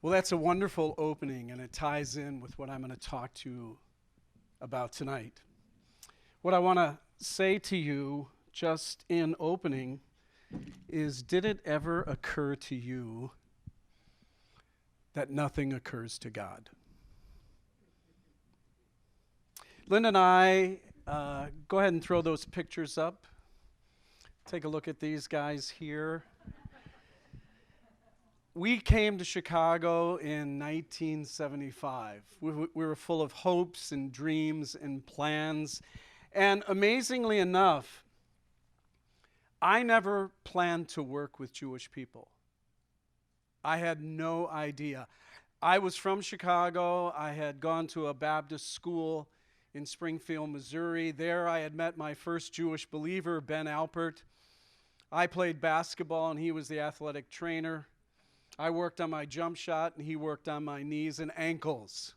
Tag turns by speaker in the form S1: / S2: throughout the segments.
S1: Well, that's a wonderful opening, and it ties in with what I'm going to talk to you about tonight. What I want to say to you just in opening is, did it ever occur to you that nothing occurs to God? Linda and I, go ahead and throw those pictures up. Take a look at these guys here. We came to Chicago in 1975. We were full of hopes and dreams and plans. And amazingly enough, I never planned to work with Jewish people. I had no idea. I was from Chicago. I had gone to a Baptist school in Springfield, Missouri. There I had met my first Jewish believer, Ben Alpert. I played basketball and he was the athletic trainer. I worked on my jump shot and he worked on my knees and ankles.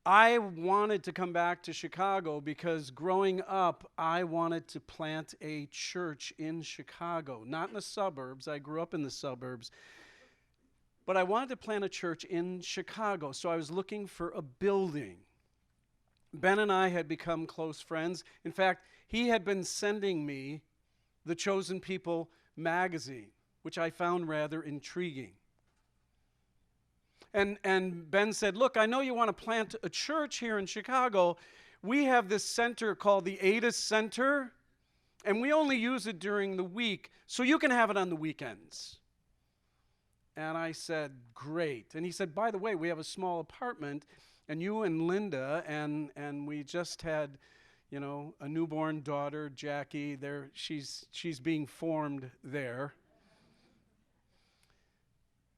S1: I wanted to come back to Chicago because growing up, I wanted to plant a church in Chicago, not in the suburbs. I grew up in the suburbs. But I wanted to plant a church in Chicago, so I was looking for a building. Ben and I had become close friends. In fact, he had been sending me the Chosen People magazine, which I found rather intriguing. And Ben said, look, I know you want to plant a church here in Chicago. We have this center called the Ada Center, and we only use it during the week, so you can have it on the weekends. And I said, great. And he said, by the way, we have a small apartment, and you and Linda, and we just had, a newborn daughter, Jackie. She's being formed there.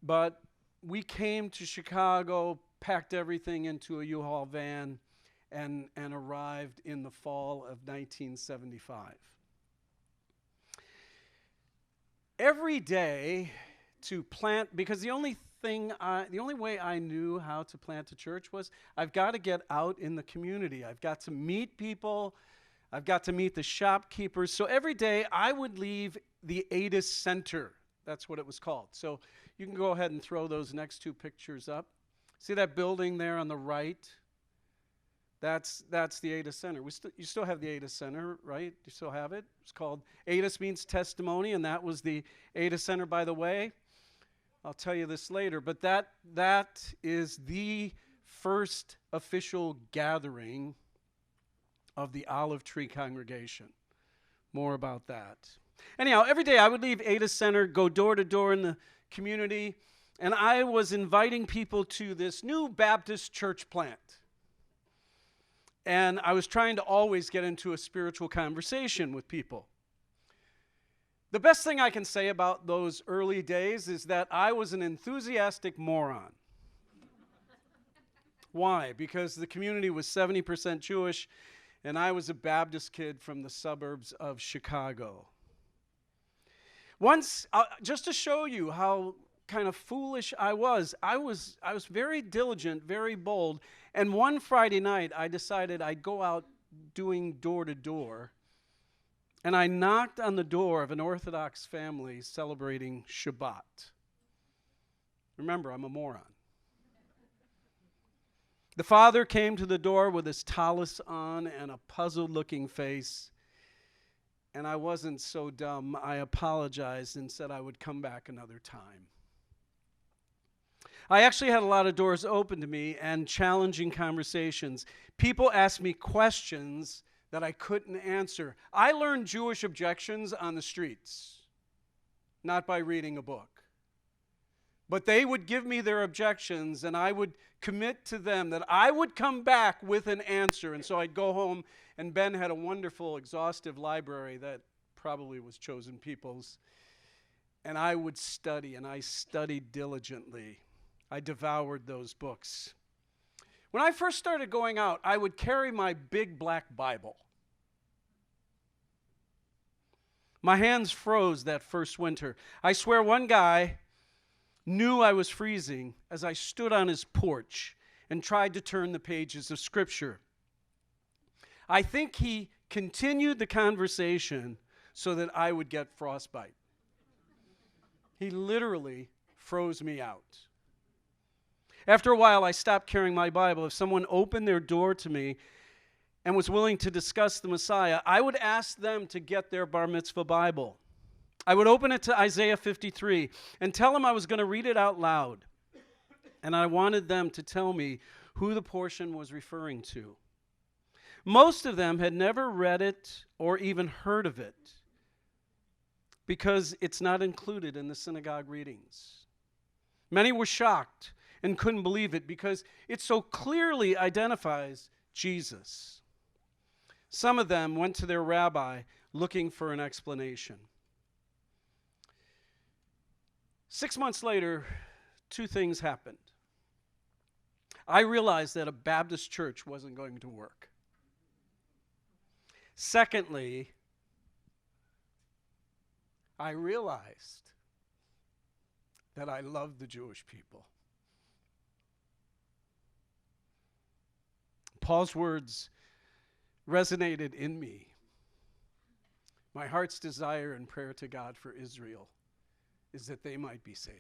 S1: But we came to Chicago, packed everything into a U-Haul van, and arrived in the fall of 1975. Every day to plant, because the only way I knew how to plant a church was I've got to get out in the community. I've got to meet people. I've got to meet the shopkeepers. So every day I would leave the Ada Center. That's what it was called. So you can go ahead and throw those next two pictures up. See that building there on the right? That's the Ada Center. You still have the Ada Center, right? You still have it? It's called, Ada means testimony, and that was the Ada Center, by the way. I'll tell you this later, but that is the first official gathering of the Olive Tree congregation. More about that. Anyhow, every day I would leave Ada Center, go door to door in the community, and I was inviting people to this new Baptist church plant. And I was trying to always get into a spiritual conversation with people. The best thing I can say about those early days is that I was an enthusiastic moron. Why? Because the community was 70% Jewish, and I was a Baptist kid from the suburbs of Chicago. Once, just to show you how kind of foolish I was very diligent, very bold, and one Friday night I decided I'd go out doing door to door, and I knocked on the door of an Orthodox family celebrating Shabbat. Remember, I'm a moron. The father came to the door with his tallis on and a puzzled-looking face, and I wasn't so dumb. I apologized and said I would come back another time. I actually had a lot of doors open to me and challenging conversations. People asked me questions that I couldn't answer. I learned Jewish objections on the streets, not by reading a book. But they would give me their objections, and I would commit to them that I would come back with an answer. And so I'd go home, and Ben had a wonderful, exhaustive library that probably was Chosen People's. And I would study, and I studied diligently. I devoured those books. When I first started going out, I would carry my big black Bible. My hands froze that first winter. I swear one guy knew I was freezing as I stood on his porch and tried to turn the pages of Scripture. I think he continued the conversation so that I would get frostbite. He literally froze me out. After a while, I stopped carrying my Bible. If someone opened their door to me and was willing to discuss the Messiah, I would ask them to get their bar mitzvah Bible. I would open it to Isaiah 53 and tell them I was going to read it out loud. And I wanted them to tell me who the portion was referring to. Most of them had never read it or even heard of it because it's not included in the synagogue readings. Many were shocked and couldn't believe it because it so clearly identifies Jesus. Some of them went to their rabbi looking for an explanation. 6 months later, two things happened. I realized that a Baptist church wasn't going to work. Secondly, I realized that I loved the Jewish people. Paul's words resonated in me. My heart's desire and prayer to God for Israel is that they might be saved.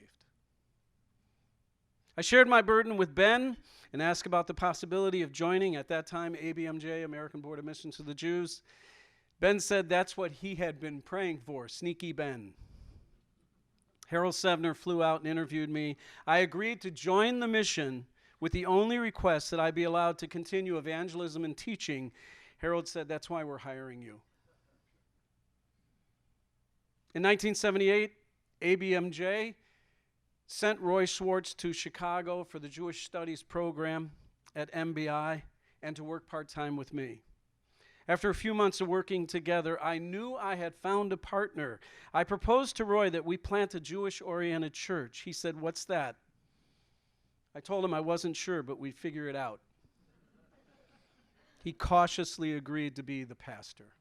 S1: I shared my burden with Ben and asked about the possibility of joining, at that time, ABMJ, American Board of Missions to the Jews. Ben said that's what he had been praying for, sneaky Ben. Harold Sevner flew out and interviewed me. I agreed to join the mission with the only request that I be allowed to continue evangelism and teaching. Harold said, that's why we're hiring you. In 1978, ABMJ sent Roy Schwartz to Chicago for the Jewish Studies program at MBI and to work part-time with me. After a few months of working together, I knew I had found a partner. I proposed to Roy that we plant a Jewish-oriented church. He said, "What's that?" I told him I wasn't sure, but we'd figure it out. He cautiously agreed to be the pastor.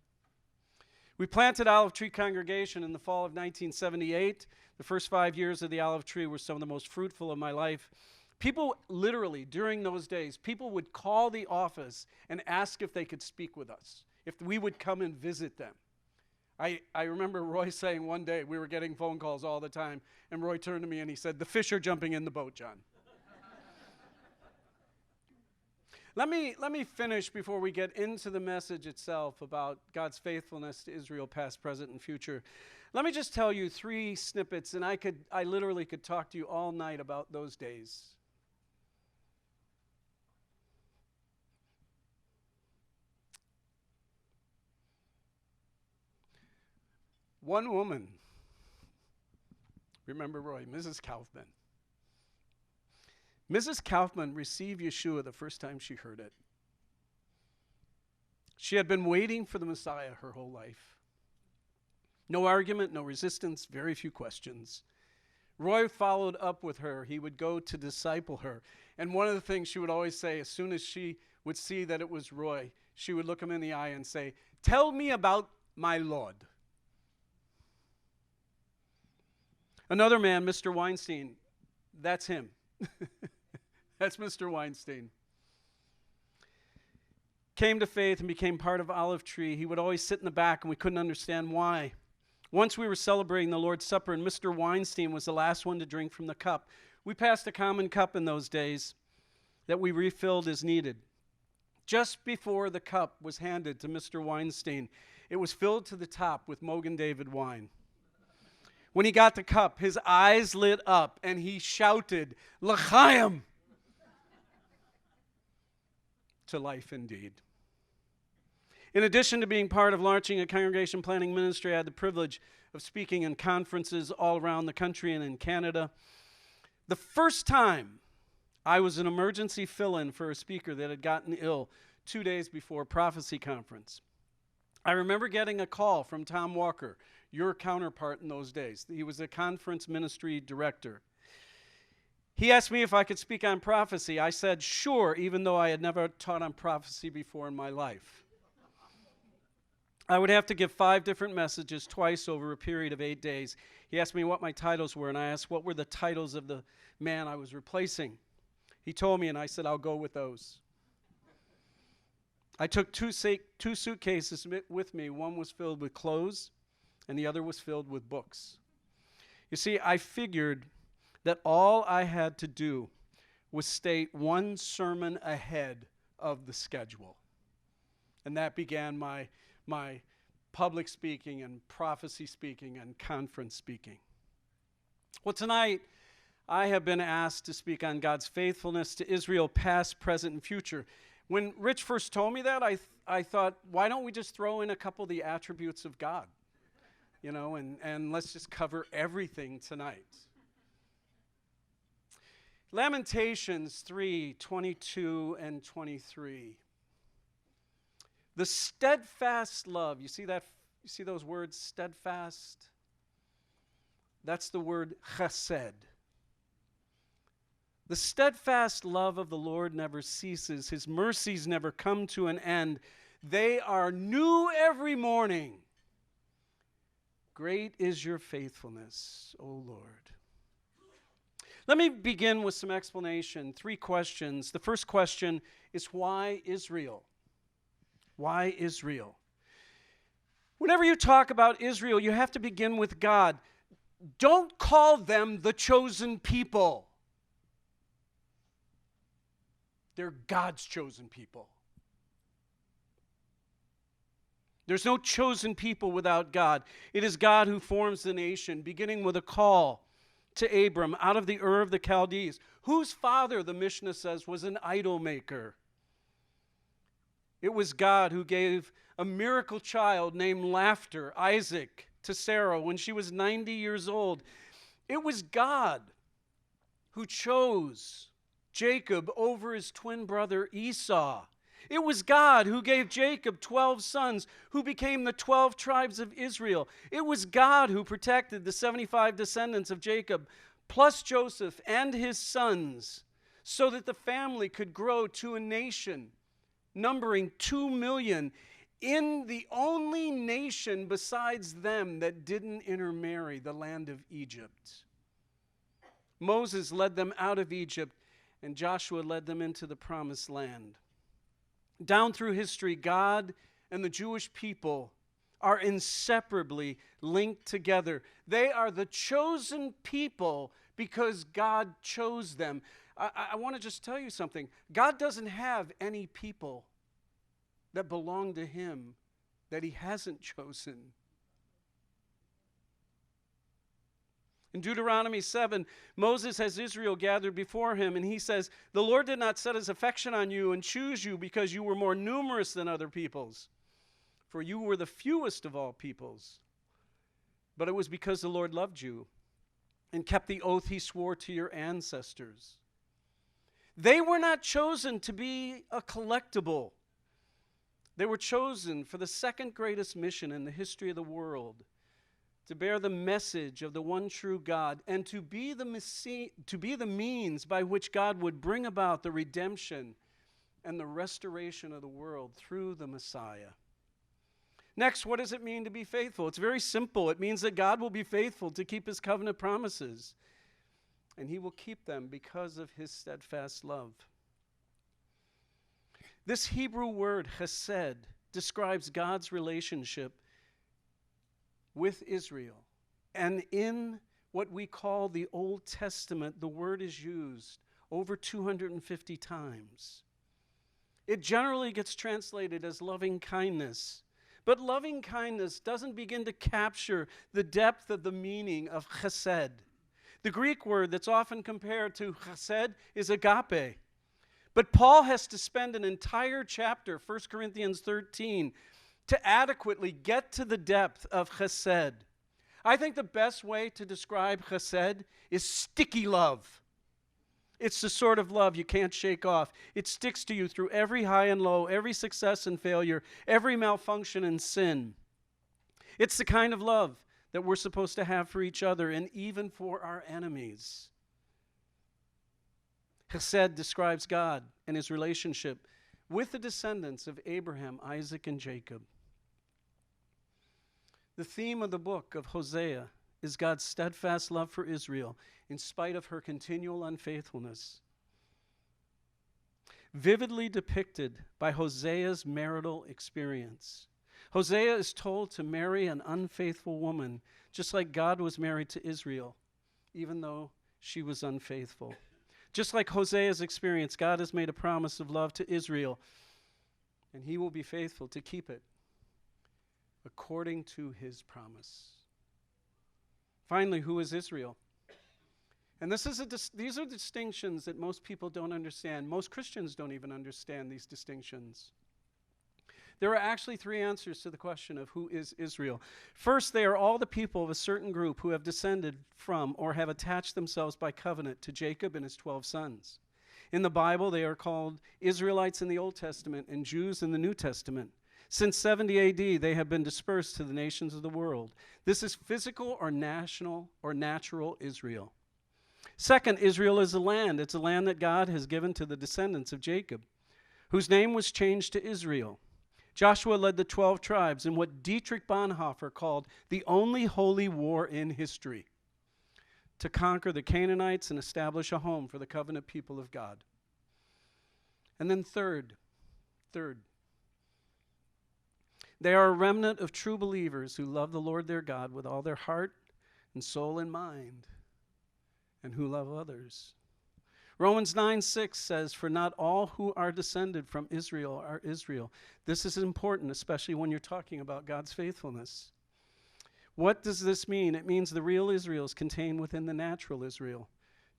S1: We planted Olive Tree Congregation in the fall of 1978. The first 5 years of the Olive Tree were some of the most fruitful of my life. People literally, during those days, people would call the office and ask if they could speak with us, if we would come and visit them. I remember Roy saying one day, we were getting phone calls all the time, and Roy turned to me and he said, "The fish are jumping in the boat, John." Let me finish before we get into the message itself about God's faithfulness to Israel, past, present, and future. Let me just tell you 3 snippets, and I literally could talk to you all night about those days. One woman, remember Roy, Mrs. Kaufman. Mrs. Kaufman received Yeshua the first time she heard it. She had been waiting for the Messiah her whole life. No argument, no resistance, very few questions. Roy followed up with her. He would go to disciple her. And one of the things she would always say, as soon as she would see that it was Roy, she would look him in the eye and say, "Tell me about my Lord." Another man, Mr. Weinstein, that's him. That's Mr. Weinstein. Came to faith and became part of Olive Tree. He would always sit in the back, and we couldn't understand why. Once we were celebrating the Lord's Supper, and Mr. Weinstein was the last one to drink from the cup. We passed a common cup in those days that we refilled as needed. Just before the cup was handed to Mr. Weinstein, it was filled to the top with Mogen David wine. When he got the cup, his eyes lit up, and he shouted, "L'chaim!" To life indeed. In addition to being part of launching a congregation planning ministry, I had the privilege of speaking in conferences all around the country and in Canada. The first time I was an emergency fill-in for a speaker that had gotten ill 2 days before a prophecy conference. I remember getting a call from Tom Walker, your counterpart in those days. He was a conference ministry director. He asked me if I could speak on prophecy. I said, sure, even though I had never taught on prophecy before in my life. I would have to give 5 different messages twice over a period of 8 days. He asked me what my titles were, and I asked what were the titles of the man I was replacing. He told me, and I said, I'll go with those. I took 2 suitcases with me. One was filled with clothes, and the other was filled with books. You see, I figured that all I had to do was stay one sermon ahead of the schedule. And that began my public speaking and prophecy speaking and conference speaking. Well, tonight, I have been asked to speak on God's faithfulness to Israel, past, present, and future. When Rich first told me that, I thought, why don't we just throw in a couple of the attributes of God? You know, and let's just cover everything tonight. Lamentations 3:22 and 23. The steadfast love, you see that? You see those words, steadfast? That's the word chesed. The steadfast love of the Lord never ceases. His mercies never come to an end. They are new every morning. Great is your faithfulness, O Lord. Let me begin with some explanation. 3 questions. The first question is, why Israel? Why Israel? Whenever you talk about Israel, you have to begin with God. Don't call them the chosen people. They're God's chosen people. There's no chosen people without God. It is God who forms the nation, beginning with a call to Abram out of the Ur of the Chaldees, whose father, the Mishnah says, was an idol maker. It was God who gave a miracle child named Laughter, Isaac, to Sarah when she was 90 years old. It was God who chose Jacob over his twin brother Esau. It was God who gave Jacob 12 sons who became the 12 tribes of Israel. It was God who protected the 75 descendants of Jacob, plus Joseph and his sons, so that the family could grow to a nation numbering 2 million in the only nation besides them that didn't intermarry, the land of Egypt. Moses led them out of Egypt, and Joshua led them into the promised land. Down through history, God and the Jewish people are inseparably linked together. They are the chosen people because God chose them. I want to just tell you something. God doesn't have any people that belong to him that he hasn't chosen. In Deuteronomy 7, Moses has Israel gathered before him, and he says, "The Lord did not set his affection on you and choose you because you were more numerous than other peoples, for you were the fewest of all peoples. But it was because the Lord loved you and kept the oath he swore to your ancestors." They were not chosen to be a collectible. They were chosen for the second greatest mission in the history of the world, to bear the message of the one true God, and to be the means by which God would bring about the redemption and the restoration of the world through the Messiah. Next, what does it mean to be faithful? It's very simple. It means that God will be faithful to keep his covenant promises, and he will keep them because of his steadfast love. This Hebrew word, chesed, describes God's relationship with Israel. And in what we call the Old Testament, the word is used over 250 times. It generally gets translated as loving kindness. But loving kindness doesn't begin to capture the depth of the meaning of chesed. The Greek word that's often compared to chesed is agape. But Paul has to spend an entire chapter, 1 Corinthians 13, to adequately get to the depth of chesed. I think the best way to describe chesed is sticky love. It's the sort of love you can't shake off. It sticks to you through every high and low, every success and failure, every malfunction and sin. It's the kind of love that we're supposed to have for each other and even for our enemies. Chesed describes God and his relationship with the descendants of Abraham, Isaac, and Jacob. The theme of the book of Hosea is God's steadfast love for Israel in spite of her continual unfaithfulness. Vividly depicted by Hosea's marital experience. Hosea is told to marry an unfaithful woman, just like God was married to Israel, even though she was unfaithful. Just like Hosea's experience, God has made a promise of love to Israel, and he will be faithful to keep it according to his promise. Finally, who is Israel? And these are distinctions that most people don't understand. Most Christians don't even understand these distinctions. There are actually three answers to the question of who is Israel. First, they are all the people of a certain group who have descended from or have attached themselves by covenant to Jacob and his 12 sons. In the Bible, they are called Israelites in the Old Testament and Jews in the New Testament. Since 70 AD, they have been dispersed to the nations of the world. This is physical or national or natural Israel. Second, Israel is a land. It's a land that God has given to the descendants of Jacob, whose name was changed to Israel. Joshua led the 12 tribes in what Dietrich Bonhoeffer called the only holy war in history, to conquer the Canaanites and establish a home for the covenant people of God. And then third, they are a remnant of true believers who love the Lord their God with all their heart and soul and mind, and who love others. Romans 9:6 says, "For not all who are descended from Israel are Israel." This is important, especially when you're talking about God's faithfulness. What does this mean? It means the real Israel is contained within the natural Israel.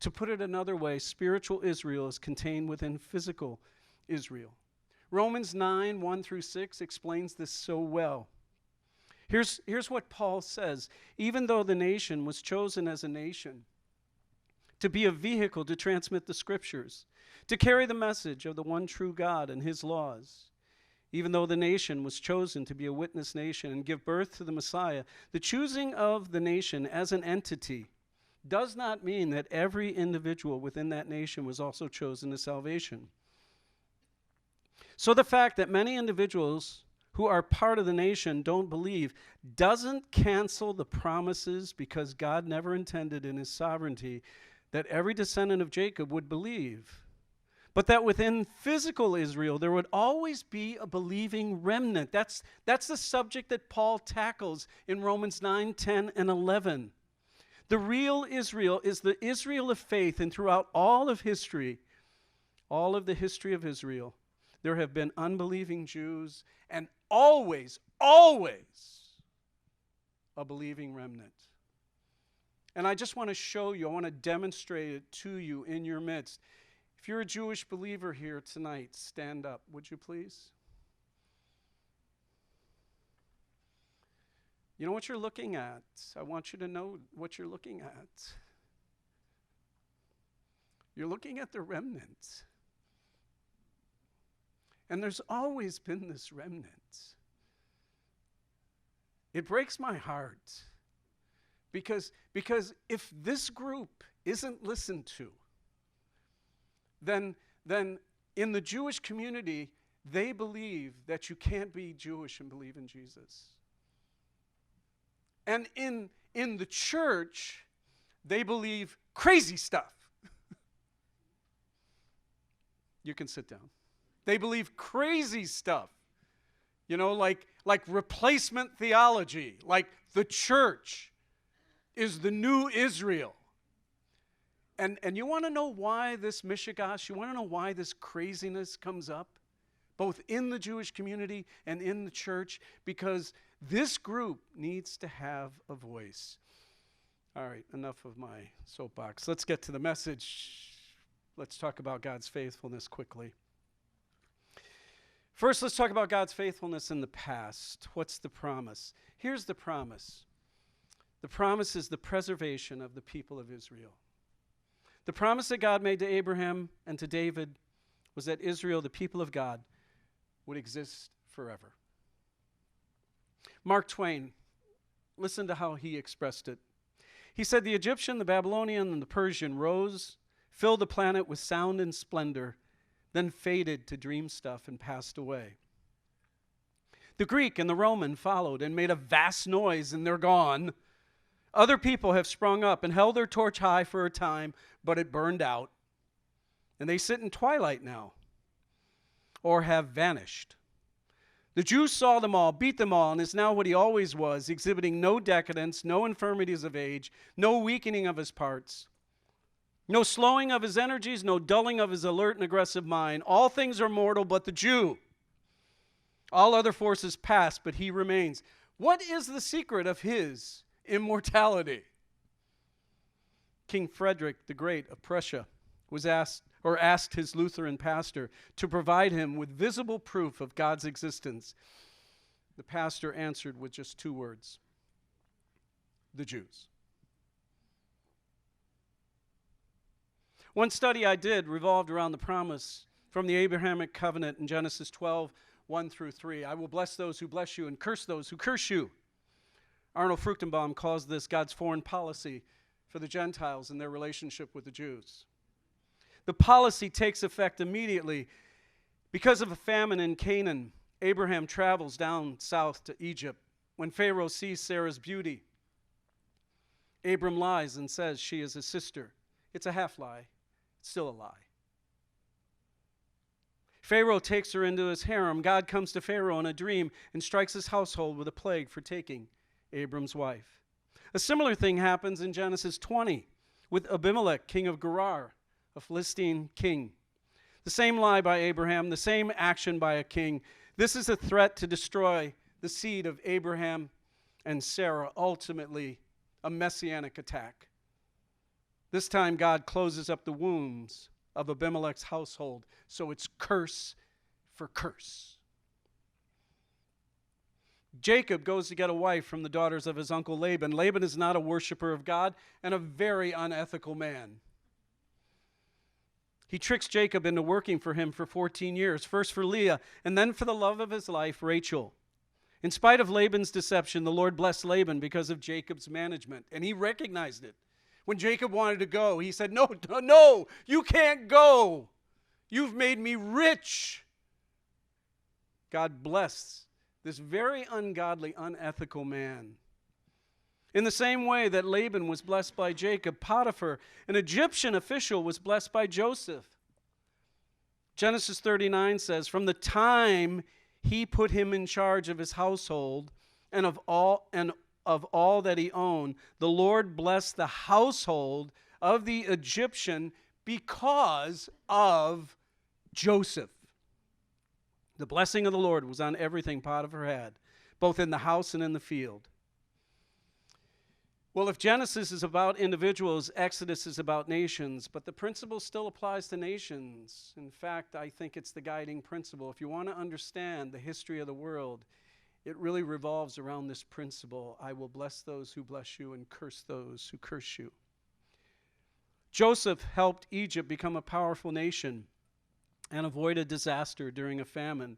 S1: To put it another way, spiritual Israel is contained within physical Israel. Romans 9:1-6 explains this so well. Here's what Paul says. Even though the nation was chosen as a nation to be a vehicle to transmit the scriptures, to carry the message of the one true God and his laws, even though the nation was chosen to be a witness nation and give birth to the Messiah, the choosing of the nation as an entity does not mean that every individual within that nation was also chosen to salvation. So the fact that many individuals who are part of the nation don't believe doesn't cancel the promises, because God never intended in his sovereignty that every descendant of Jacob would believe, but that within physical Israel there would always be a believing remnant. That's the subject that Paul tackles in Romans 9, 10, and 11. The real Israel is the Israel of faith, and throughout all of history, all of the history of Israel, there have been unbelieving Jews and always a believing remnant. And I just want to show you, I want to demonstrate it to you in your midst. If you're a Jewish believer here tonight, stand up, would you please? You know what you're looking at? I want you to know what you're looking at. You're looking at the remnant. And there's always been this remnant. It breaks my heart. Because if this group isn't listened to, then in the Jewish community, they believe that you can't be Jewish and believe in Jesus. And in the church, they believe crazy stuff. You can sit down. They believe crazy stuff. You know, like replacement theology, like the church is the new Israel. And you want to know why this mishigash, you want to know why this craziness comes up, both in the Jewish community and in the church? Because this group needs to have a voice. All right, enough of my soapbox. Let's get to the message. Let's talk about God's faithfulness quickly. First, let's talk about God's faithfulness in the past. What's the promise? Here's the promise. The promise is the preservation of the people of Israel. The promise that God made to Abraham and to David was that Israel, the people of God, would exist forever. Mark Twain, listen to how he expressed it. He said, "The Egyptian, the Babylonian, and the Persian rose, filled the planet with sound and splendor, then faded to dream stuff and passed away. The Greek and the Roman followed and made a vast noise, and they're gone. Other people have sprung up and held their torch high for a time, but it burned out. And they sit in twilight now, or have vanished. The Jews saw them all, beat them all, and is now what he always was, exhibiting no decadence, no infirmities of age, no weakening of his parts. No slowing of his energies, no dulling of his alert and aggressive mind. All things are mortal but the Jew. All other forces pass, but he remains. What is the secret of his immortality? King Frederick the Great of Prussia asked his Lutheran pastor to provide him with visible proof of God's existence. The pastor answered with just 2 words: the Jews. One study I did revolved around the promise from the Abrahamic covenant in Genesis 12, 1 through 3. I will bless those who bless you and curse those who curse you. Arnold Fruchtenbaum calls this God's foreign policy for the Gentiles and their relationship with the Jews. The policy takes effect immediately. Because of a famine in Canaan, Abraham travels down south to Egypt. When Pharaoh sees Sarah's beauty, Abram lies and says she is his sister. It's a half lie. It's still a lie. Pharaoh takes her into his harem. God comes to Pharaoh in a dream and strikes his household with a plague for taking Abram's wife. A similar thing happens in Genesis 20 with Abimelech, king of Gerar, a Philistine king. The same lie by Abraham, the same action by a king. This is a threat to destroy the seed of Abraham and Sarah, ultimately a messianic attack. This time God closes up the wombs of Abimelech's household, so it's curse for curse. Jacob goes to get a wife from the daughters of his uncle Laban. Laban is not a worshiper of God and a very unethical man. He tricks Jacob into working for him for 14 years, first for Leah, and then for the love of his life, Rachel. In spite of Laban's deception, the Lord blessed Laban because of Jacob's management, and he recognized it. When Jacob wanted to go, he said, no, you can't go. You've made me rich. God blessed this very ungodly, unethical man. In the same way that Laban was blessed by Jacob, Potiphar, an Egyptian official, was blessed by Joseph. Genesis 39 says, from the time he put him in charge of his household and of all that he owned, the Lord blessed the household of the Egyptian because of Joseph. The blessing of the Lord was on everything Potiphar had, both in the house and in the field. Well, if Genesis is about individuals, Exodus is about nations, but the principle still applies to nations. In fact, I think it's the guiding principle. If you want to understand the history of the world, it really revolves around this principle: I will bless those who bless you and curse those who curse you. Joseph helped Egypt become a powerful nation and avoid a disaster during a famine.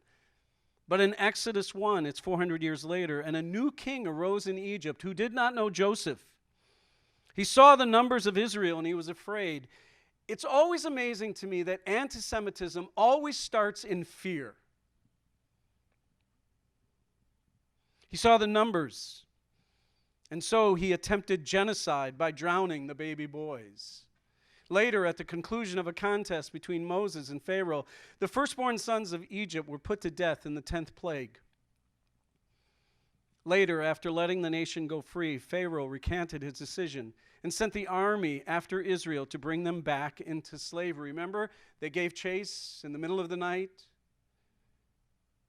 S1: But in Exodus 1, it's 400 years later, and a new king arose in Egypt who did not know Joseph. He saw the numbers of Israel and he was afraid. It's always amazing to me that anti-Semitism always starts in fear. He saw the numbers, and so he attempted genocide by drowning the baby boys. Later, at the conclusion of a contest between Moses and Pharaoh, the firstborn sons of Egypt were put to death in the 10th plague. Later, after letting the nation go free, Pharaoh recanted his decision and sent the army after Israel to bring them back into slavery. Remember, they gave chase in the middle of the night.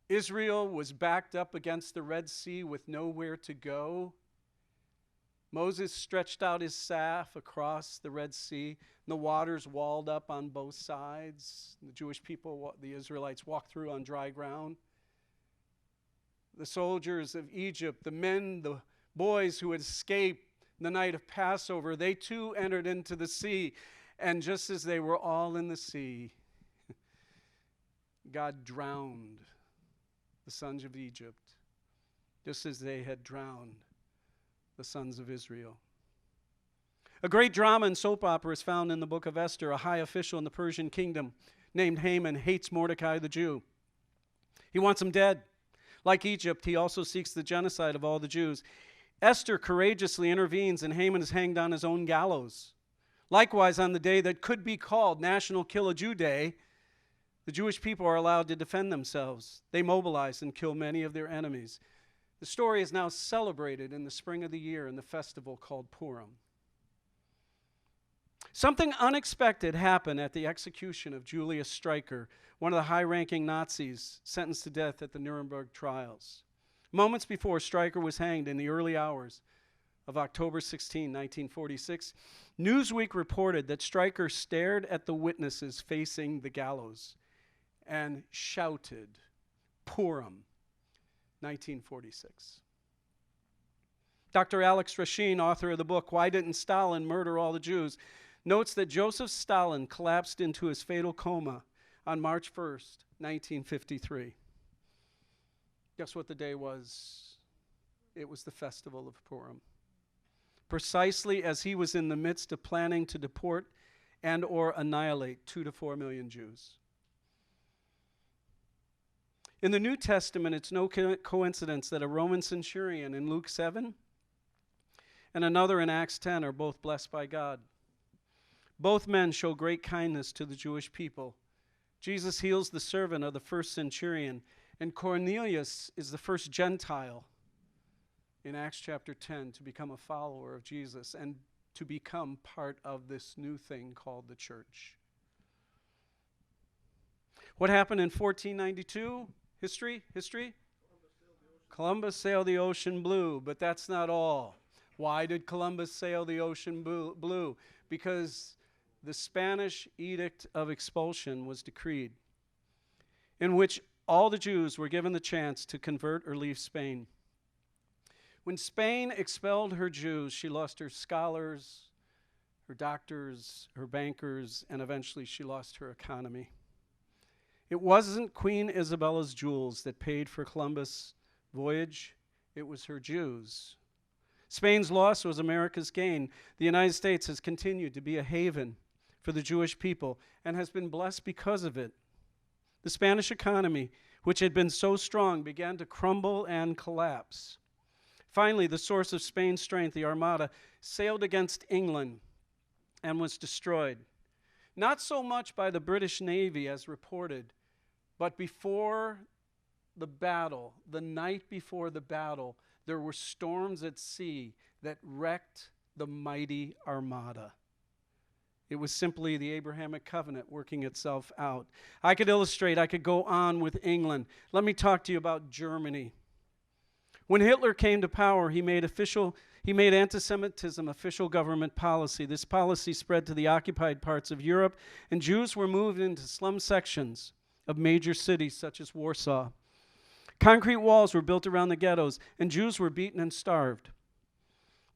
S1: Israel was backed up against the Red Sea with nowhere to go. Moses stretched out his staff across the Red Sea, and the waters walled up on both sides. The Jewish people, the Israelites, walked through on dry ground. The soldiers of Egypt, the men, the boys who had escaped the night of Passover, they too entered into the sea. And just as they were all in the sea, God drowned the sons of Egypt, just as they had drowned the sons of Israel. A great drama and soap opera is found in the book of Esther. A high official in the Persian kingdom named Haman hates Mordecai the Jew. He wants him dead. Like Egypt, he also seeks the genocide of all the Jews. Esther courageously intervenes, and Haman is hanged on his own gallows. Likewise, on the day that could be called National Kill a Jew Day, the Jewish people are allowed to defend themselves. They mobilize and kill many of their enemies. The story is now celebrated in the spring of the year in the festival called Purim. Something unexpected happened at the execution of Julius Streicher, one of the high-ranking Nazis sentenced to death at the Nuremberg trials. Moments before Streicher was hanged in the early hours of October 16, 1946, Newsweek reported that Streicher stared at the witnesses facing the gallows and shouted, "Purim, 1946. Dr. Alex Rasheen, author of the book, Why Didn't Stalin Murder All the Jews?, notes that Joseph Stalin collapsed into his fatal coma on March 1st, 1953. Guess what the day was? It was the festival of Purim. Precisely as he was in the midst of planning to deport and or annihilate 2 to 4 million Jews. In the New Testament, it's no coincidence that a Roman centurion in Luke 7 and another in Acts 10 are both blessed by God. Both men show great kindness to the Jewish people. Jesus heals the servant of the first centurion, and Cornelius is the first Gentile in Acts chapter 10 to become a follower of Jesus and to become part of this new thing called the church. What happened in 1492? History? Columbus sailed the ocean blue, but that's not all. Why did Columbus sail the ocean blue? Because the Spanish Edict of Expulsion was decreed, in which all the Jews were given the chance to convert or leave Spain. When Spain expelled her Jews, she lost her scholars, her doctors, her bankers, and eventually she lost her economy. It wasn't Queen Isabella's jewels that paid for Columbus' voyage, it was her Jews. Spain's loss was America's gain. The United States has continued to be a haven for the Jewish people and has been blessed because of it. The Spanish economy, which had been so strong, began to crumble and collapse. Finally, the source of Spain's strength, the Armada, sailed against England and was destroyed. Not so much by the British Navy as reported, but before the battle, the night before the battle, there were storms at sea that wrecked the mighty Armada. It was simply the Abrahamic covenant working itself out. I could go on with England. Let me talk to you about Germany. When Hitler came to power, he made anti-Semitism official government policy. This policy spread to the occupied parts of Europe, and Jews were moved into slum sections of major cities such as Warsaw. Concrete walls were built around the ghettos, and Jews were beaten and starved.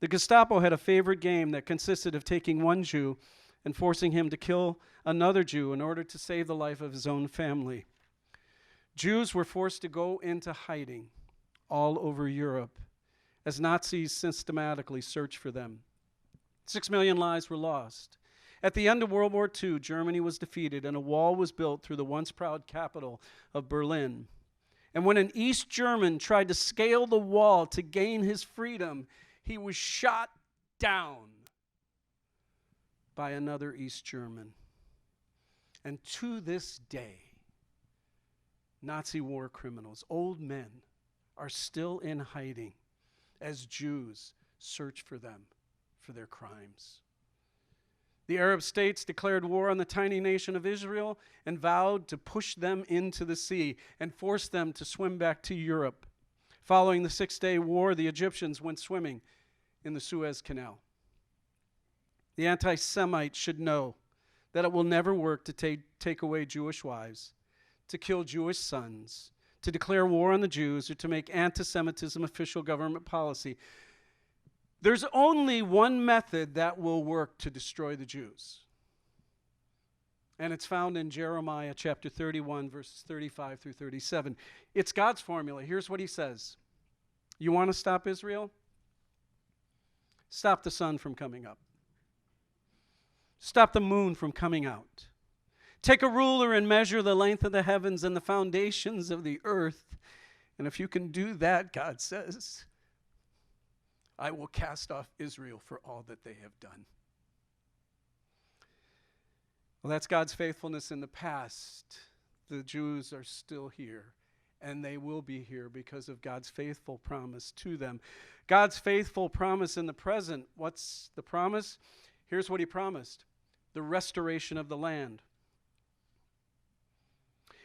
S1: The Gestapo had a favorite game that consisted of taking one Jew and forcing him to kill another Jew in order to save the life of his own family. Jews were forced to go into hiding all over Europe as Nazis systematically searched for them. 6 million lives were lost. At the end of World War II, Germany was defeated and a wall was built through the once proud capital of Berlin. And when an East German tried to scale the wall to gain his freedom, he was shot down by another East German. And to this day, Nazi war criminals, old men, are still in hiding as Jews search for them for their crimes. The Arab states declared war on the tiny nation of Israel and vowed to push them into the sea and force them to swim back to Europe. Following the 6-day war, the Egyptians went swimming in the Suez Canal. The anti-Semites should know that it will never work to take away Jewish wives, to kill Jewish sons, to declare war on the Jews, or to make anti-Semitism official government policy. There's only one method that will work to destroy the Jews. And it's found in Jeremiah chapter 31, verses 35 through 37. It's God's formula. Here's what he says. You want to stop Israel? Stop the sun from coming up. Stop the moon from coming out. Take a ruler and measure the length of the heavens and the foundations of the earth. And if you can do that, God says, I will cast off Israel for all that they have done. Well, that's God's faithfulness in the past. The Jews are still here, and they will be here because of God's faithful promise to them. God's faithful promise in the present. What's the promise? Here's what he promised. the restoration of the land.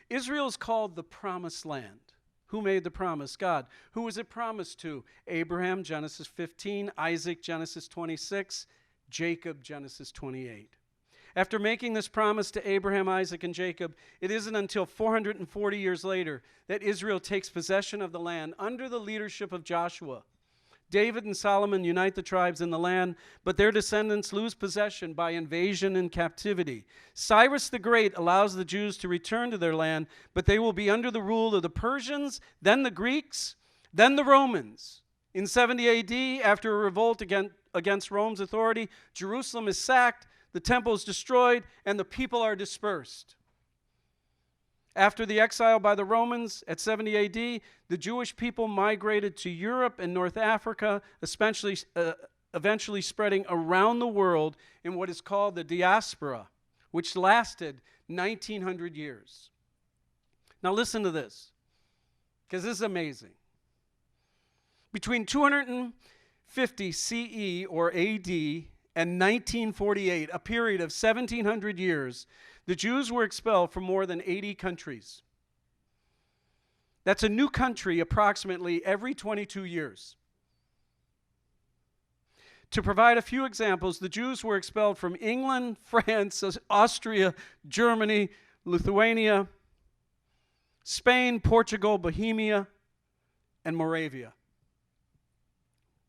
S1: Israel is called the promised land. Who made the promise? God. Who was it promised to? Abraham, Genesis 15, Isaac, Genesis 26, Jacob, Genesis 28. After making this promise to Abraham, Isaac, and Jacob, it isn't until 440 years later that Israel takes possession of the land under the leadership of Joshua. David and Solomon unite the tribes in the land, but their descendants lose possession by invasion and captivity. Cyrus the Great allows the Jews to return to their land, but they will be under the rule of the Persians, then the Greeks, then the Romans. In 70 AD, after a revolt against Rome's authority, Jerusalem is sacked, the temple is destroyed, and the people are dispersed. After the exile by the Romans at 70 AD, the Jewish people migrated to Europe and North Africa, eventually spreading around the world in what is called the diaspora, which lasted 1900 years. Now listen to this, because this is amazing. Between 250 CE or AD and 1948, a period of 1700 years, the Jews were expelled from more than 80 countries. That's a new country approximately every 22 years. To provide a few examples, the Jews were expelled from England, France, Austria, Germany, Lithuania, Spain, Portugal, Bohemia, and Moravia.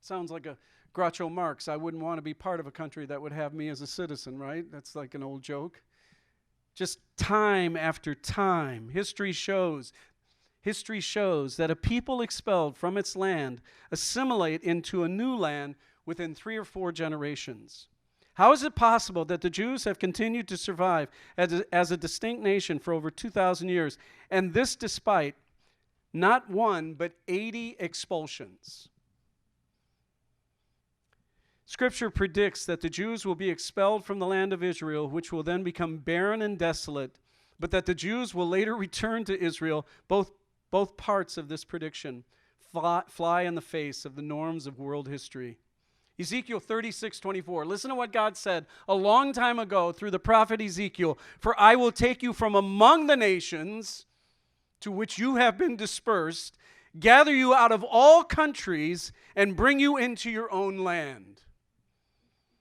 S1: Sounds like a Groucho Marx. I wouldn't want to be part of a country that would have me as a citizen, right? That's like an old joke. Just time after time, history shows that a people expelled from its land assimilate into a new land within 3 or 4 generations. How is it possible that the Jews have continued to survive as a distinct nation for over 2,000 years, and this despite not 1 but 80 expulsions? Scripture predicts that the Jews will be expelled from the land of Israel, which will then become barren and desolate, but that the Jews will later return to Israel. Both parts of this prediction fly in the face of the norms of world history. Ezekiel 36:24. Listen to what God said a long time ago through the prophet Ezekiel. For I will take you from among the nations to which you have been dispersed, gather you out of all countries, and bring you into your own land.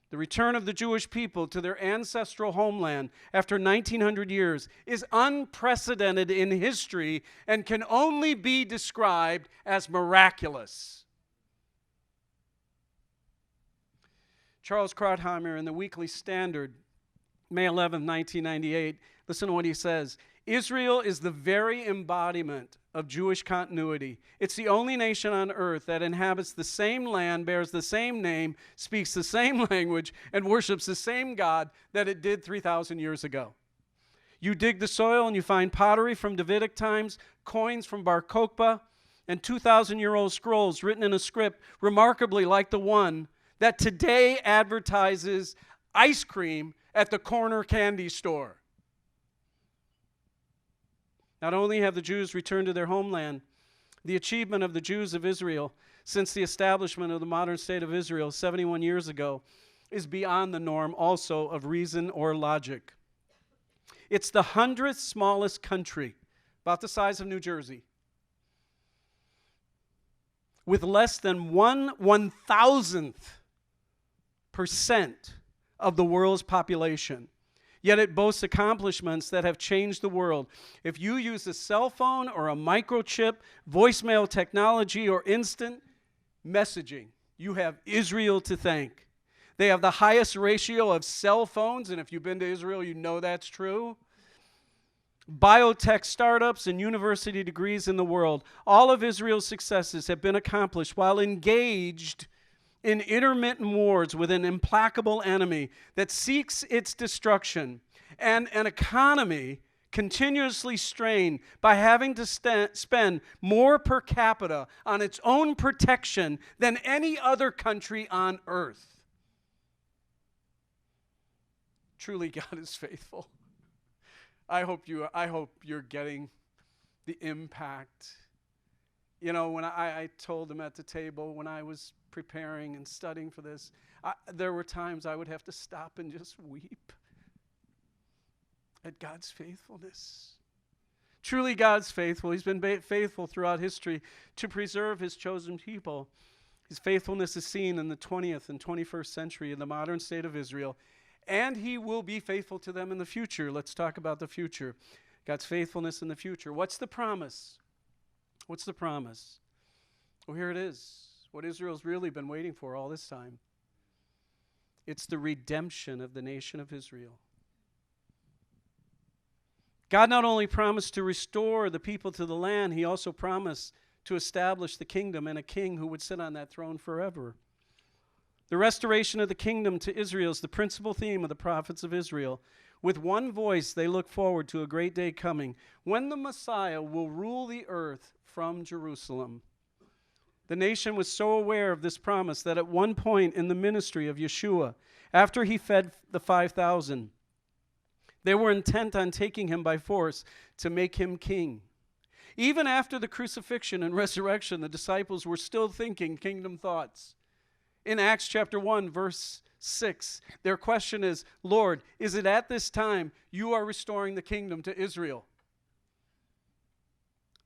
S1: The return of the Jewish people to their ancestral homeland after 1900 years is unprecedented in history and can only be described as miraculous. Charles Krautheimer in the Weekly Standard, May 11, 1998, listen to what he says. Israel is the very embodiment of Jewish continuity. It's the only nation on earth that inhabits the same land, bears the same name, speaks the same language, and worships the same God that it did 3,000 years ago. You dig the soil and you find pottery from Davidic times, coins from Bar Kokhba, and 2,000-year-old scrolls written in a script remarkably like the one that today advertises ice cream at the corner candy store. Not only have the Jews returned to their homeland, the achievement of the Jews of Israel since the establishment of the modern state of Israel 71 years ago is beyond the norm also of reason or logic. It's the 100th smallest country, about the size of New Jersey, with less than 1/1000% of the world's population. Yet it boasts accomplishments that have changed the world. If you use a cell phone or a microchip, voicemail technology, or instant messaging, you have Israel to thank. They have the highest ratio of cell phones, and if you've been to Israel, you know that's true. Biotech startups and university degrees in the world. All of Israel's successes have been accomplished while engaged in intermittent wars with an implacable enemy that seeks its destruction, and an economy continuously strained by having to spend more per capita on its own protection than any other country on earth. Truly, God is faithful. I hope you're getting the impact. You know, when I told them at the table when I was preparing and studying for this, there were times I would have to stop and just weep at God's faithfulness. Truly God's faithful. He's been faithful throughout history to preserve his chosen people. His faithfulness is seen in the 20th and 21st century in the modern state of Israel, and he will be faithful to them in the future. Let's talk about the future. God's faithfulness in the future. What's the promise? What's the promise? Well, here it is. What Israel's really been waiting for all this time. It's the redemption of the nation of Israel. God not only promised to restore the people to the land, he also promised to establish the kingdom and a king who would sit on that throne forever. The restoration of the kingdom to Israel is the principal theme of the prophets of Israel. With one voice, they look forward to a great day coming when the Messiah will rule the earth from Jerusalem. The nation was so aware of this promise that at one point in the ministry of Yeshua, after he fed the 5,000, they were intent on taking him by force to make him king. Even after the crucifixion and resurrection, the disciples were still thinking kingdom thoughts. In Acts chapter 1, verse 6, their question is, Lord, is it at this time you are restoring the kingdom to Israel?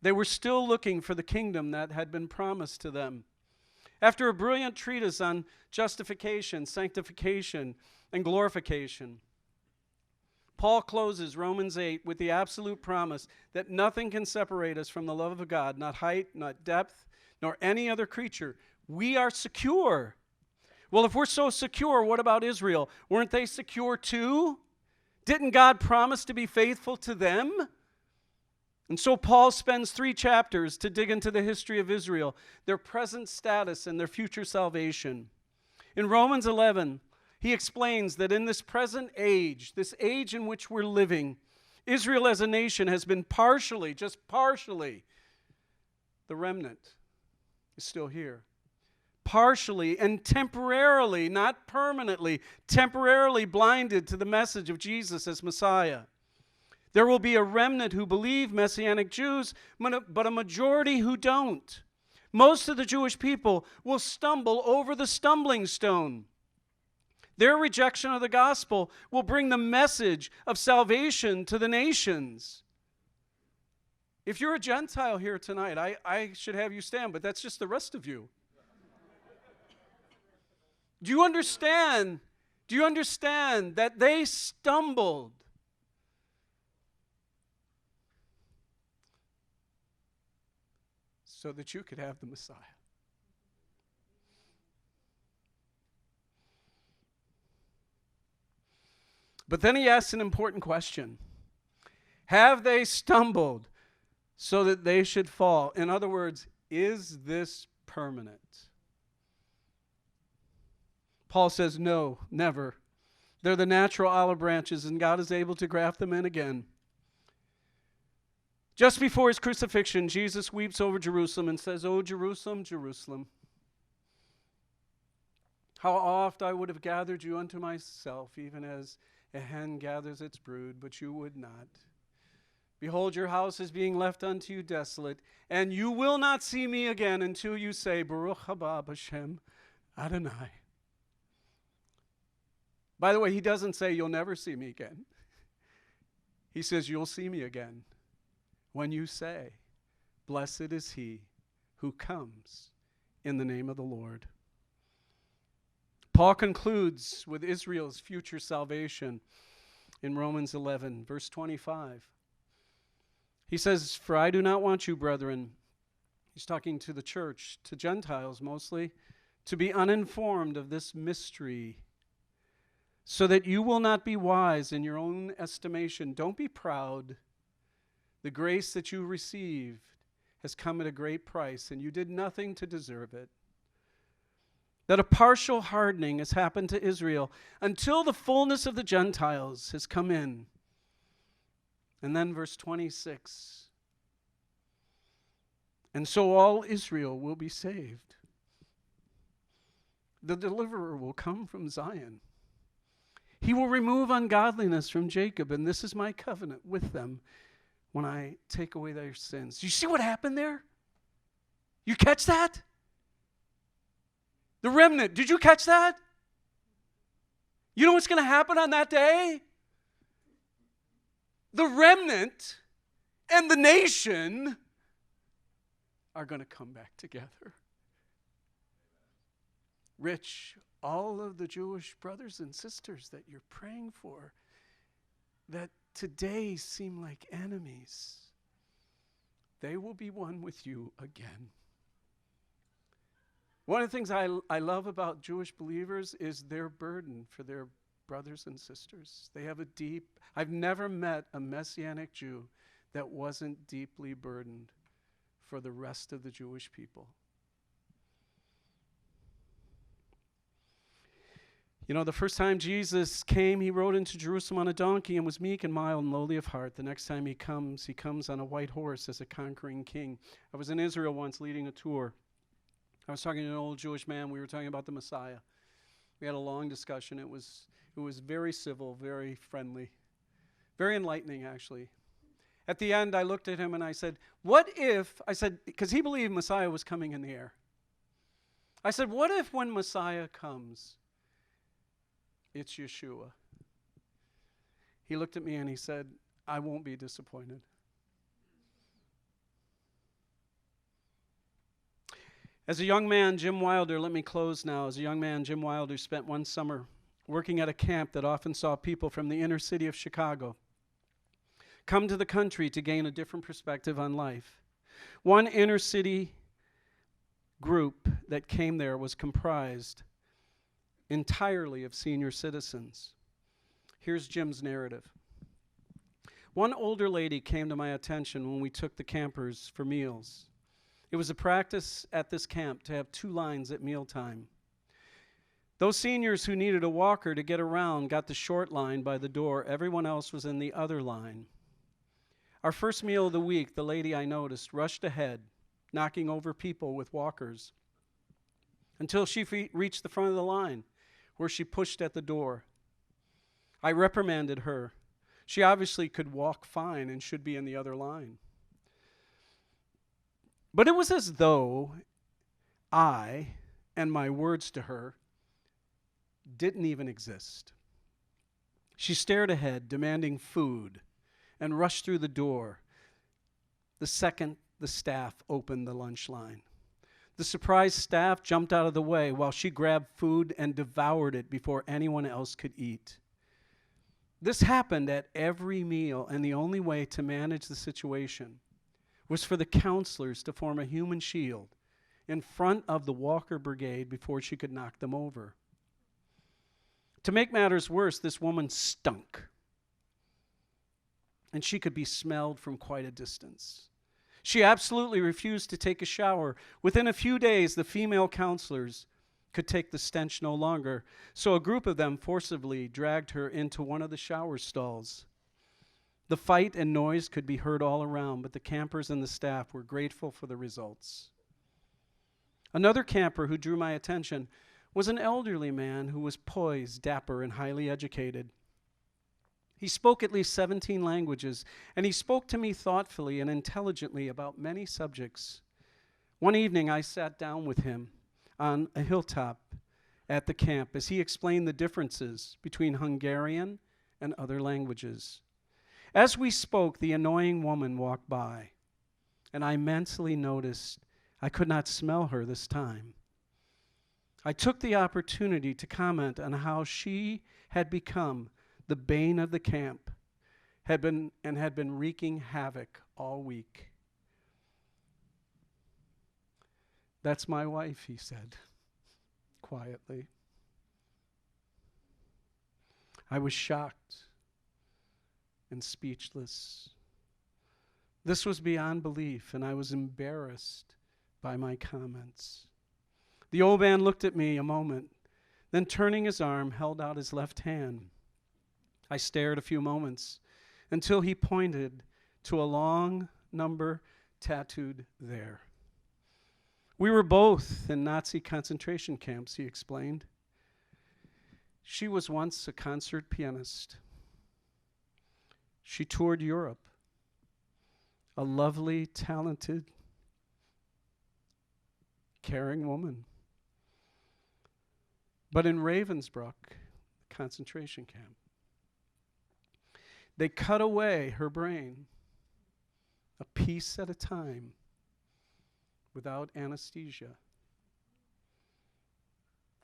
S1: They were still looking for the kingdom that had been promised to them. After a brilliant treatise on justification, sanctification, and glorification, Paul closes Romans 8 with the absolute promise that nothing can separate us from the love of God, not height, not depth, nor any other creature. We are secure. Well, if we're so secure, what about Israel? Weren't they secure too? Didn't God promise to be faithful to them? And so Paul spends 3 chapters to dig into the history of Israel, their present status and their future salvation. In Romans 11, he explains that in this present age, this age in which we're living, Israel as a nation has been partially, just partially, the remnant is still here. Partially and temporarily, not permanently, temporarily blinded to the message of Jesus as Messiah. There will be a remnant who believe, Messianic Jews, but a majority who don't. Most of the Jewish people will stumble over the stumbling stone. Their rejection of the gospel will bring the message of salvation to the nations. If you're a Gentile here tonight, I should have you stand, but that's just the rest of you. Do you understand? Do you understand that they stumbled? So that you could have the Messiah. But then he asks an important question. Have they stumbled so that they should fall? In other words, is this permanent? Paul says, no, never. They're the natural olive branches, and God is able to graft them in again. Just before his crucifixion, Jesus weeps over Jerusalem and says, "Oh, Jerusalem, Jerusalem, how oft I would have gathered you unto myself, even as a hen gathers its brood, but you would not. Behold, your house is being left unto you desolate, and you will not see me again until you say, Baruch haba Hashem Adonai." By the way, he doesn't say you'll never see me again. He says you'll see me again when you say, "Blessed is he who comes in the name of the Lord." Paul concludes with Israel's future salvation in Romans 11, verse 25. He says, "For I do not want you, brethren," he's talking to the church, to Gentiles mostly, "to be uninformed of this mystery, so that you will not be wise in your own estimation." Don't be proud. The grace that you received has come at a great price, and you did nothing to deserve it. That a partial hardening has happened to Israel until the fullness of the Gentiles has come in. And then verse 26. "And so all Israel will be saved. The deliverer will come from Zion. He will remove ungodliness from Jacob, and this is my covenant with them when I take away their sins." You see what happened there? You catch that? The remnant, did you catch that? You know what's going to happen on that day? the remnant and the nation are going to come back together. Rich, all of the Jewish brothers and sisters that you're praying for, that today seem like enemies, they will be one with you again. One of the things I love about Jewish believers is their burden for their brothers and sisters. They have a deep, I've never met a Messianic Jew that wasn't deeply burdened for the rest of the Jewish people. You know, the first time Jesus came, he rode into Jerusalem on a donkey and was meek and mild and lowly of heart. The next time he comes on a white horse as a conquering king. I was in Israel once leading a tour. I was talking to an old Jewish man. We were talking about the Messiah. We had a long discussion. It was very civil, very friendly, very enlightening, actually. At the end, I looked at him and I said, because he believed Messiah was coming in the air. I said, what if when Messiah comes, it's Yeshua? He looked at me and he said, I won't be disappointed. As a young man, Jim Wilder, let me close now. As a young man, Jim Wilder spent one summer working at a camp that often saw people from the inner city of Chicago come to the country to gain a different perspective on life. One inner city group that came there was comprised entirely of senior citizens. Here's Jim's narrative. One older lady came to my attention when we took the campers for meals. It was a practice at this camp to have 2 lines at mealtime. Those seniors who needed a walker to get around got the short line by the door. Everyone else was in the other line. Our first meal of the week, the lady I noticed rushed ahead, knocking over people with walkers, until she reached the front of the line, where she pushed at the door. I reprimanded her. She obviously could walk fine and should be in the other line. But it was as though I and my words to her didn't even exist. She stared ahead, demanding food, and rushed through the door the second the staff opened the lunch line. The surprised staff jumped out of the way while she grabbed food and devoured it before anyone else could eat. This happened at every meal, and the only way to manage the situation was for the counselors to form a human shield in front of the Walker Brigade before she could knock them over. To make matters worse, this woman stunk, and she could be smelled from quite a distance. She absolutely refused to take a shower. Within a few days, the female counselors could take the stench no longer, so a group of them forcibly dragged her into one of the shower stalls. The fight and noise could be heard all around, but the campers and the staff were grateful for the results. Another camper who drew my attention was an elderly man who was poised, dapper, and highly educated. He spoke at least 17 languages, and he spoke to me thoughtfully and intelligently about many subjects. One evening, I sat down with him on a hilltop at the camp as he explained the differences between Hungarian and other languages. As we spoke, the annoying woman walked by, and I mentally noticed I could not smell her this time. I took the opportunity to comment on how she had become the bane of the camp, had been wreaking havoc all week. That's my wife, he said, quietly. I was shocked and speechless. This was beyond belief, and I was embarrassed by my comments. The old man looked at me a moment, then turning his arm, held out his left hand. I stared a few moments until he pointed to a long number tattooed there. We were both in Nazi concentration camps, he explained. She was once a concert pianist. She toured Europe. A lovely, talented, caring woman. But in Ravensbrück concentration camp. They cut away her brain, a piece at a time, without anesthesia.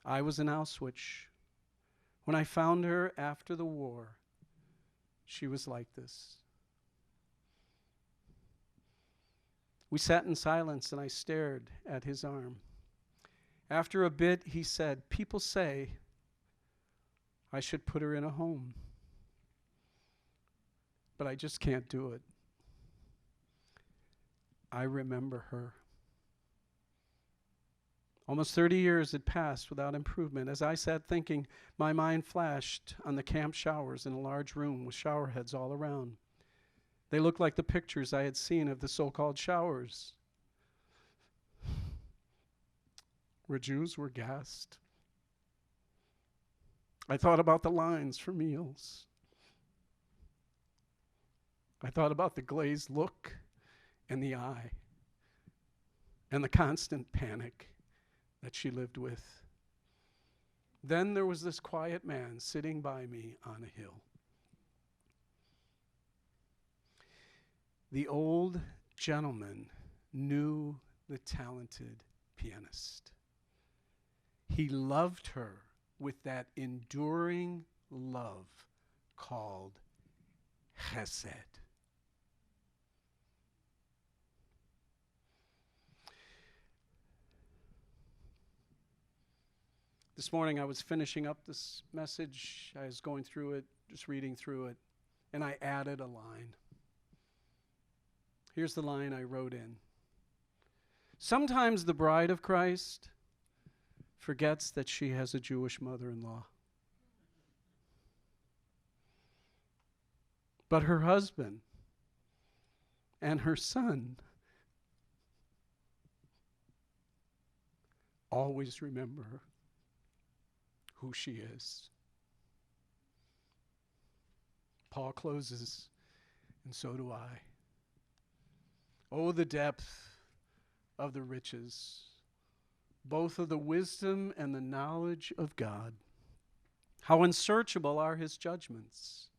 S1: I was in Auschwitz. When I found her after the war, she was like this. We sat in silence, and I stared at his arm. After a bit, he said, "People say I should put her in a home, but I just can't do it. I remember her." Almost 30 years had passed without improvement. As I sat thinking, my mind flashed on the camp showers in a large room with shower heads all around. They looked like the pictures I had seen of the so-called showers, where Jews were gassed. I thought about the lines for meals. I thought about the glazed look in the eye and the constant panic that she lived with. Then there was this quiet man sitting by me on a hill. The old gentleman knew the talented pianist. He loved her with that enduring love called chesed. This morning I was finishing up this message. I was going through it, just reading through it, and I added a line. Here's the line I wrote in. Sometimes the bride of Christ forgets that she has a Jewish mother-in-law. But her husband and her son always remember who she is. Paul closes, and so do I. Oh, the depth of the riches, both of the wisdom and the knowledge of God. How unsearchable are his judgments,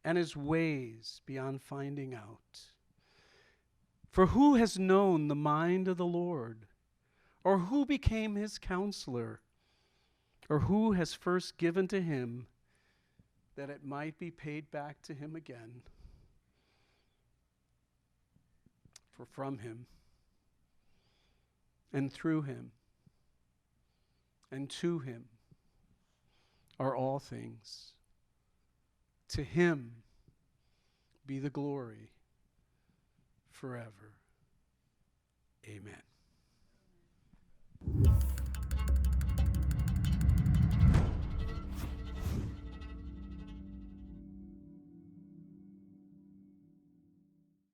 S1: and his ways beyond finding out. For who has known the mind of the Lord, or who became his counselor, or who has first given to him that it might be paid back to him again? For from him, and through him, and to him are all things. To him be the glory forever. Amen.